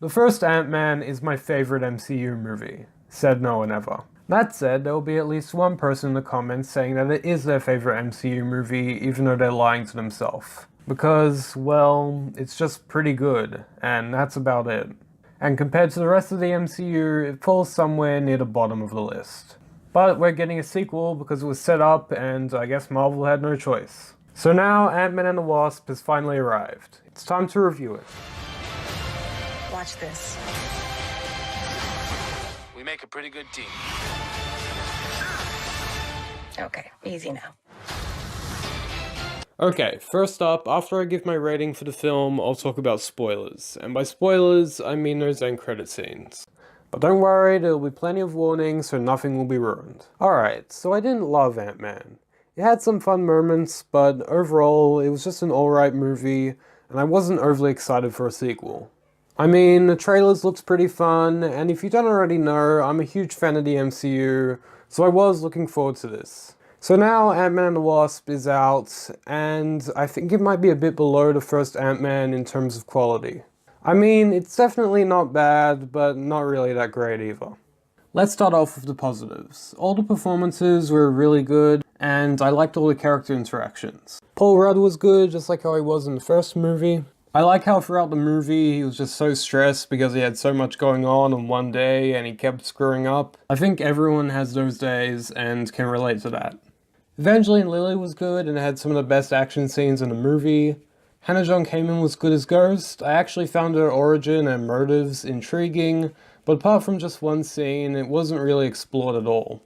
The first Ant-Man is my favorite MCU movie, said no one ever. That said, there will be at least one person in the comments saying that it is their favorite MCU movie, even though they're lying to themselves. Because, well, it's just pretty good, and that's about it. And compared to the rest of the MCU, it falls somewhere near the bottom of the list. But we're getting a sequel because it was set up, and I guess Marvel had no choice. So now, Ant-Man and the Wasp has finally arrived. It's time to review it. Watch this. We make a pretty good team. Okay, easy now. Okay, first up, after I give my rating for the film, I'll talk about spoilers. And by spoilers, I mean those end credit scenes. But don't worry, there will be plenty of warnings, so nothing will be ruined. Alright, so I didn't love Ant-Man. It had some fun moments, but overall, it was just an alright movie, and I wasn't overly excited for a sequel. I mean, the trailers looked pretty fun, and if you don't already know, I'm a huge fan of the MCU, so I was looking forward to this. So now Ant-Man and the Wasp is out, and I think it might be a bit below the first Ant-Man in terms of quality. I mean, it's definitely not bad, but not really that great either. Let's start off with the positives. All the performances were really good, and I liked all the character interactions. Paul Rudd was good, just like how he was in the first movie. I like how throughout the movie he was just so stressed because he had so much going on one day and he kept screwing up. I think everyone has those days and can relate to that. Evangeline Lilly was good and had some of the best action scenes in the movie. Hannah John-Kamen was good as Ghost. I actually found her origin and motives intriguing, but apart from just one scene, it wasn't really explored at all.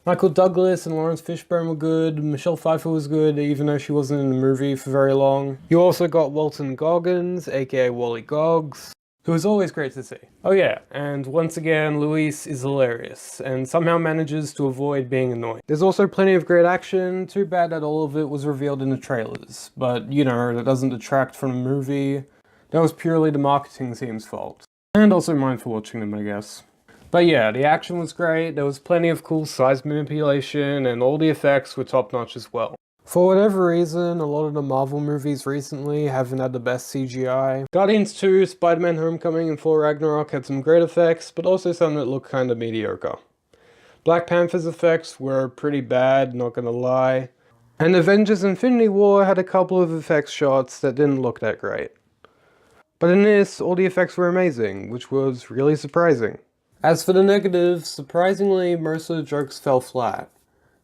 Michael Douglas and Lawrence Fishburne were good, Michelle Pfeiffer was good, even though she wasn't in the movie for very long. You also got Walton Goggins, aka Wally Goggs, who is always great to see. Oh yeah, and once again, Luis is hilarious, and somehow manages to avoid being annoying. There's also plenty of great action, too bad that all of it was revealed in the trailers, but you know, that doesn't detract from the movie. That was purely the marketing team's fault. And also mine for watching them, I guess. But yeah, the action was great, there was plenty of cool size manipulation, and all the effects were top-notch as well. For whatever reason, a lot of the Marvel movies recently haven't had the best CGI. Guardians 2, Spider-Man Homecoming, and Thor Ragnarok had some great effects, but also some that looked kinda mediocre. Black Panther's effects were pretty bad, not gonna lie. And Avengers Infinity War had a couple of effects shots that didn't look that great. But in this, all the effects were amazing, which was really surprising. As for the negatives, surprisingly, most of the jokes fell flat.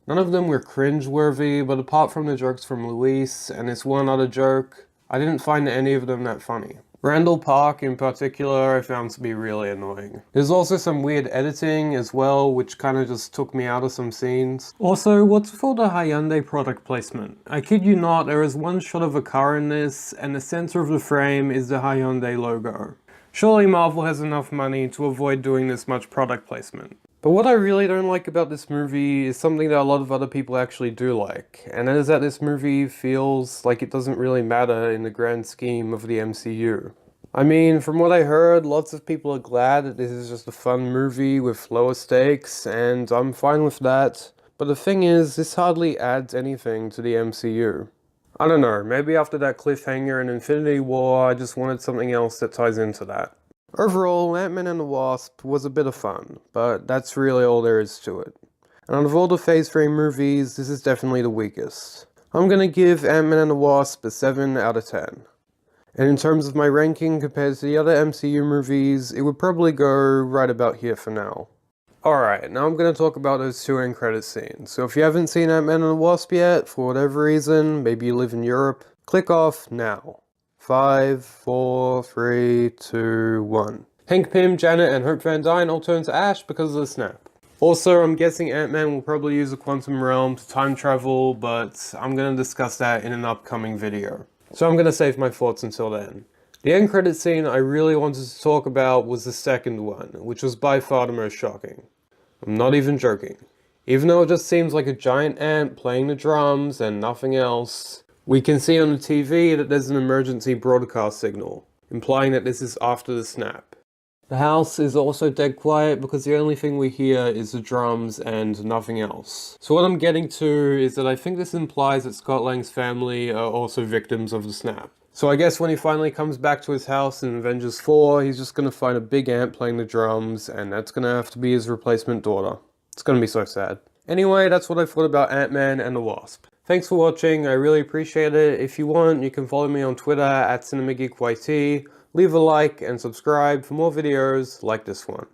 None of them were cringe-worthy, but apart from the jokes from Luis and this one other joke, I didn't find any of them that funny. Randall Park in particular I found to be really annoying. There's also some weird editing as well, which kinda just took me out of some scenes. Also, what's with all the Hyundai product placement? I kid you not, there is one shot of a car in this, and the center of the frame is the Hyundai logo. Surely Marvel has enough money to avoid doing this much product placement. But what I really don't like about this movie is something that a lot of other people actually do like, and that is that this movie feels like it doesn't really matter in the grand scheme of the MCU. I mean, from what I heard, lots of people are glad that this is just a fun movie with lower stakes, and I'm fine with that. But the thing is, this hardly adds anything to the MCU. I don't know, maybe after that cliffhanger in Infinity War, I just wanted something else that ties into that. Overall, Ant-Man and the Wasp was a bit of fun, but that's really all there is to it. And out of all the Phase 3 movies, this is definitely the weakest. I'm gonna give Ant-Man and the Wasp a 7 out of 10. And in terms of my ranking compared to the other MCU movies, it would probably go right about here for now. Alright, now I'm going to talk about those two end credit scenes. So if you haven't seen Ant-Man and the Wasp yet, for whatever reason, maybe you live in Europe, click off now. 5, 4, 3, 2, 1. Hank Pym, Janet, and Hope Van Dyne all turn to ash because of the snap. Also, I'm guessing Ant-Man will probably use the quantum realm to time travel, but I'm going to discuss that in an upcoming video. So I'm going to save my thoughts until then. The end credit scene I really wanted to talk about was the second one, which was by far the most shocking. I'm not even joking. Even though it just seems like a giant ant playing the drums and nothing else, we can see on the TV that there's an emergency broadcast signal, implying that this is after the snap. The house is also dead quiet because the only thing we hear is the drums and nothing else. So what I'm getting to is that I think this implies that Scott Lang's family are also victims of the snap. So I guess when he finally comes back to his house in Avengers 4, he's just gonna find a big ant playing the drums, and that's gonna have to be his replacement daughter. It's gonna be so sad. Anyway, that's what I thought about Ant-Man and the Wasp. Thanks for watching, I really appreciate it. If you want, you can follow me on Twitter @CinemaGeekYT, leave a like and subscribe for more videos like this one.